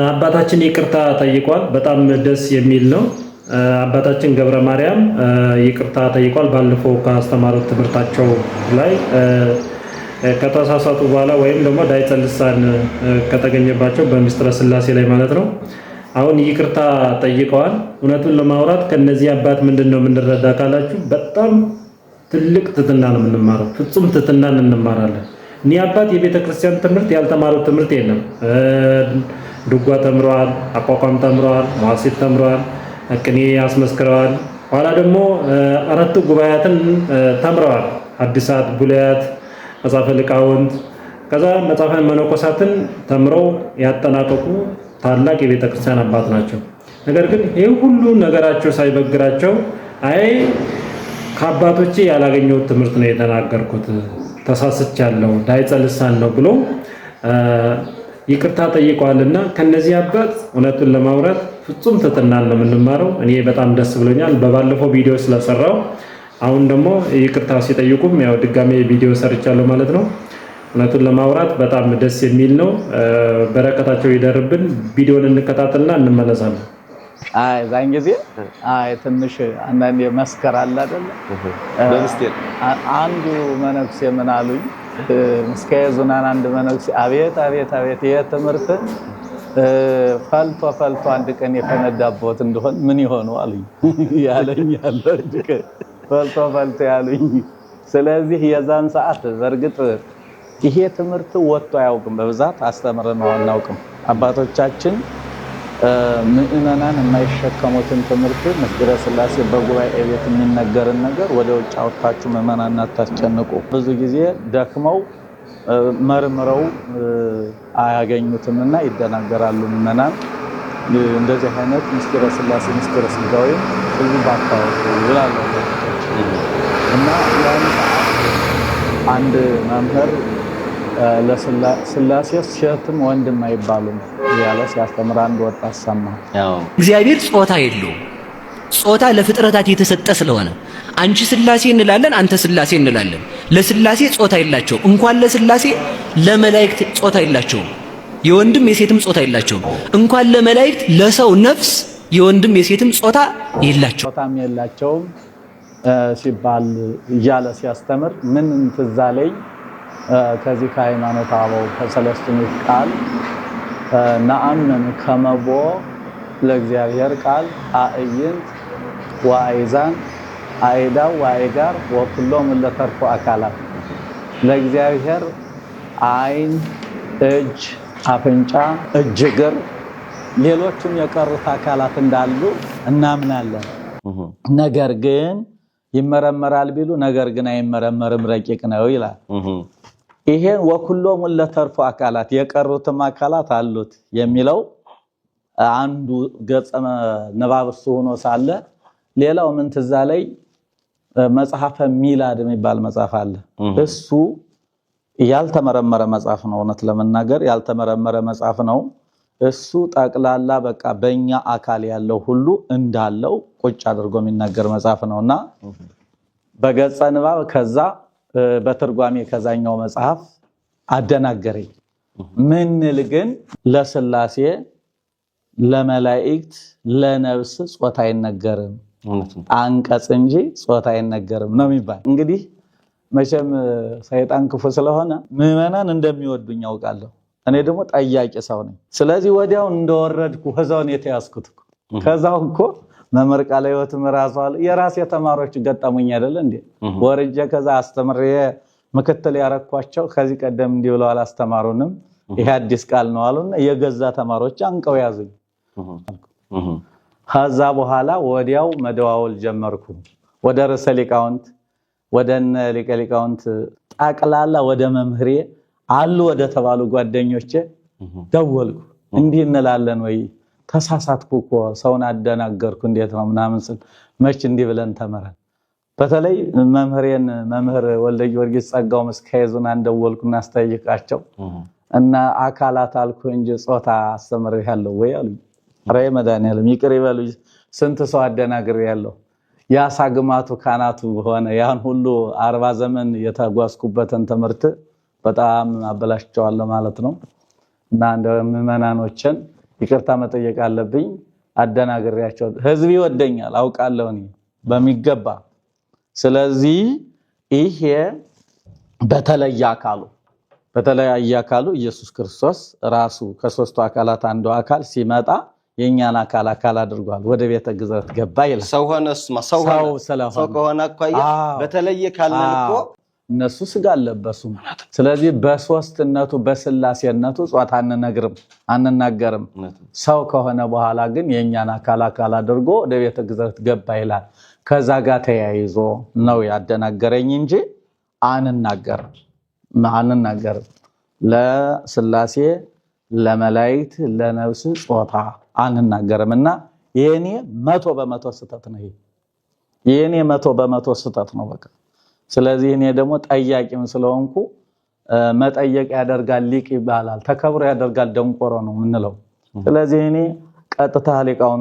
አባታችን ይቅርታ ጠይቋል። በጣም ደስ የሚል ነው። አባታችን ገብረ ማርያም ይቅርታ ጠይቋል። ባለፈው ካስተማሩት ትምህርታቸው ላይ ከተሳሳቱ በኋላ ወይም ደግሞ ዳይጸ ልሳን ከተገኘባቸው በምስጢረ ሥላሴ ላይ ማለት ነው። አሁን ይቅርታ ጠይቀዋል። እውነቱን ለማውራት ከነዚህ አባት ምንድነው የምንረዳ ካላችሁ በጣም ትልቅ ትሕትና ነው የምንማረው። ፍጹም ትሕትናን እንማራለን። እኒህ አባት የቤተ ክርስቲያን ትምህርት ያልተማሩት ትምህርት የለም። ድጓ ተምረዋል፣ አቋቋም ተምረዋል፣ መዋሥዕት ተምረዋል፣ ቅኔ አስመስክረዋል። ኋላ ደግሞ አራቱ ጉባኤያትን ተምረዋል። ሐዲሳት፣ ብሉያት፣ መጽሐፈ ሊቃውንት ከዛ መጽሐፈ መነኮሳትን ተምረው ያጠናቀቁ ታላቅ የቤተ ክርስቲያን አባት ናቸው። ነገር ግን ይህ ሁሉ ነገራቸው ሳይበግራቸው አይ ከአባቶቼ ያላገኘሁት ትምህርት ነው የተናገርኩት፣ ተሳስቻለሁ፣ ዳይጸ ልሳን ነው ብሎ ይቅርታ ጠይቀዋልና ከነዚህ አባት እውነቱን ለማውራት ፍጹም ትሕትናን ነው የምንማረው። እኔ በጣም ደስ ብሎኛል በባለፈው ቪዲዮ ስለሰራው። አሁን ደግሞ ይቅርታ ሲጠይቁም ያው ድጋሜ ቪዲዮ ሰርቻለሁ ማለት ነው። እውነቱን ለማውራት በጣም ደስ የሚል ነው። በረከታቸው ይደርብን። ቪዲዮን እንከታተልና እንመለሳለን። ዛን ጊዜ ትንሽ አንዳንዴ መስከር አለ አይደል? አንዱ መነኩሴ ምን አሉኝ? ምስካየ ኅዙናን አንድ መነኩሴ አቤት አቤት አቤት ይሄ ትምህርት ፈልቶ አንድ ቀን የፈነዳበት እንደሆን ምን ይሆኑ አሉኝ። ያለኝ ያለ ፈልቶ ያሉኝ። ስለዚህ የዛን ሰዓት በእርግጥ ይሄ ትምህርት ወጥቶ አያውቅም። በብዛት አስተምረን አናውቅም። አባቶቻችን ምእመናን የማይሸከሙትን ትምህርት ምስጢረ ሥላሴ በጉባኤ ቤት የሚነገርን ነገር ወደ ውጭ አውጥታችሁ ምእመናን አታስጨንቁ። ብዙ ጊዜ ደክመው መርምረው አያገኙትምና ይደናገራሉ ምእመናን። እንደዚህ አይነት ምስጢረ ሥላሴ ምስጢረ ሥጋዌ ብዙ ባታወቁ ይላሉ እና ያን ሰዓት አንድ መምህር ለሥላሴ ሴትም ወንድም አይባሉም ያለ ሲያስተምር አንድ ወጣት ሰማ። እግዚአብሔር ጾታ የለውም። ጾታ ለፍጥረታት የተሰጠ ስለሆነ አንቺ ሥላሴ እንላለን፣ አንተ ሥላሴ እንላለን። ለሥላሴ ጾታ የላቸውም። እንኳን ለሥላሴ ለመላእክት ጾታ የላቸውም። የወንድም የሴትም ጾታ የላቸውም። እንኳን ለመላእክት ለሰው ነፍስ የወንድም የሴትም ጾታ የላቸውም። ጾታም የላቸውም ሲባል እያለ ሲያስተምር ምን ትዝ አለኝ? ከዚህ ከሃይማኖተ አበው ከሰለስቱ ምዕት ቃል ነአምን ከመቦ ለእግዚአብሔር ቃል አዕይንት ወአይዛን አይዳው ወአይጋር ወኩሎም ለተርፎ አካላት ለእግዚአብሔር አይን፣ እጅ፣ አፍንጫ፣ እጅ፣ እግር ሌሎችም የቀሩት አካላት እንዳሉ እናምናለን። ነገር ግን ይመረመራል ቢሉ ነገር ግን አይመረመርም ረቂቅ ነው ይላል። ይሄን ወኩሎም ለተርፎ አካላት የቀሩትም አካላት አሉት የሚለው አንዱ ገጸ ንባብ እሱ ሆኖ ሳለ ሌላው ምን ትዝ አለኝ? መጽሐፈ ሚላድ የሚባል መጽሐፍ አለ። እሱ ያልተመረመረ መጽሐፍ ነው። እውነት ለመናገር ያልተመረመረ መጽሐፍ ነው። እሱ ጠቅላላ በቃ በእኛ አካል ያለው ሁሉ እንዳለው ቁጭ አድርጎ የሚናገር መጽሐፍ ነውና በገጸ ንባብ ከዛ በትርጓሜ ከዛኛው መጽሐፍ አደናገረኝ። ምንል ግን ለሥላሴ ለመላእክት ለነፍስ ጾታ አይነገርም፣ አንቀጽ እንጂ ጾታ አይነገርም ነው የሚባል። እንግዲህ መቼም ሰይጣን ክፉ ስለሆነ ምዕመናን እንደሚወዱኝ ያውቃለሁ። እኔ ደግሞ ጠያቂ ሰው ነኝ። ስለዚህ ወዲያው እንደወረድኩ ከዛው ነው የተያዝኩት። ከዛው እኮ መምህር ቃለ ሕይወት ምራሱ አለ የራሴ ተማሪዎች ገጠሙኝ አይደል እንዴ? ወርጄ ከዛ አስተምሬ ምክትል ያረኳቸው ከዚህ ቀደም እንዲህ ብለው አላስተማሩንም፣ ይሄ አዲስ ቃል ነው አሉና የገዛ ተማሪዎች አንቀው ያዙኝ። ከዛ በኋላ ወዲያው መደዋወል ጀመርኩ ወደ ርዕሰ ሊቃውንት ወደ ሊቀ ሊቃውንት ጠቅላላ ወደ መምህሬ አሉ ወደ ተባሉ ጓደኞቼ ደወልኩ። እንዲህ እንላለን ወይ ተሳሳትኩ እኮ ሰውን አደናገርኩ እንዴት ነው ምናምን ስል መች እንዲህ ብለን ተመረን። በተለይ መምህሬን መምህር ወልደ ጊዮርጊስ ጸጋው ምስካየ ኅዙናን ደወልኩና አስጠይቃቸው እና አካላት አልኩ እንጂ ጾታ አስተምሬያለሁ ወይ አሉኝ። ኧረ መድኃኒዓለም ይቅር ይበሉኝ፣ ስንት ሰው አደናግሬያለሁ። ያሳግማቱ ካናቱ ሆነ ያን ሁሉ 40 ዘመን የተጓዝኩበትን ትምህርት በጣም አበላሽቸዋለሁ ማለት ነው። እና እንደ ምዕመናኖችን ይቅርታ መጠየቅ አለብኝ አደናግሬያቸው ህዝብ ይወደኛል አውቃለሁ እኔ በሚገባ ስለዚህ ይሄ በተለየ አካሉ ኢየሱስ ክርስቶስ ራሱ ከሶስቱ አካላት አንዱ አካል ሲመጣ የኛን አካል አድርጓል ወደ ቤተ ግዝረት ገባ ይላል ሰው ሆነስማ ሰው ከሆነ አኳያ በተለየ ካልነልኮ እነሱ ስጋ አለበሱም ስለዚህ በሶስትነቱ በስላሴነቱ ጾታ አንናገርም ሰው ከሆነ በኋላ ግን የኛን አካል አድርጎ ወደ ቤተ ግዝረት ገባ ይላል ከዛ ጋር ተያይዞ ነው ያደናገረኝ እንጂ አንናገርም ለስላሴ ለመላእክት ለነፍስ ጾታ አንናገርምና የኔ 100% ስህተት ነው የኔ 100% ስህተት ነው በቃ ስለዚህ እኔ ደግሞ ጠያቂም ስለሆንኩ መጠየቅ ያደርጋል ሊቅ ይባላል ተከብሮ ያደርጋል ደንቆሮ ነው ምንለው ስለዚህ እኔ ቀጥታ ሊቃውን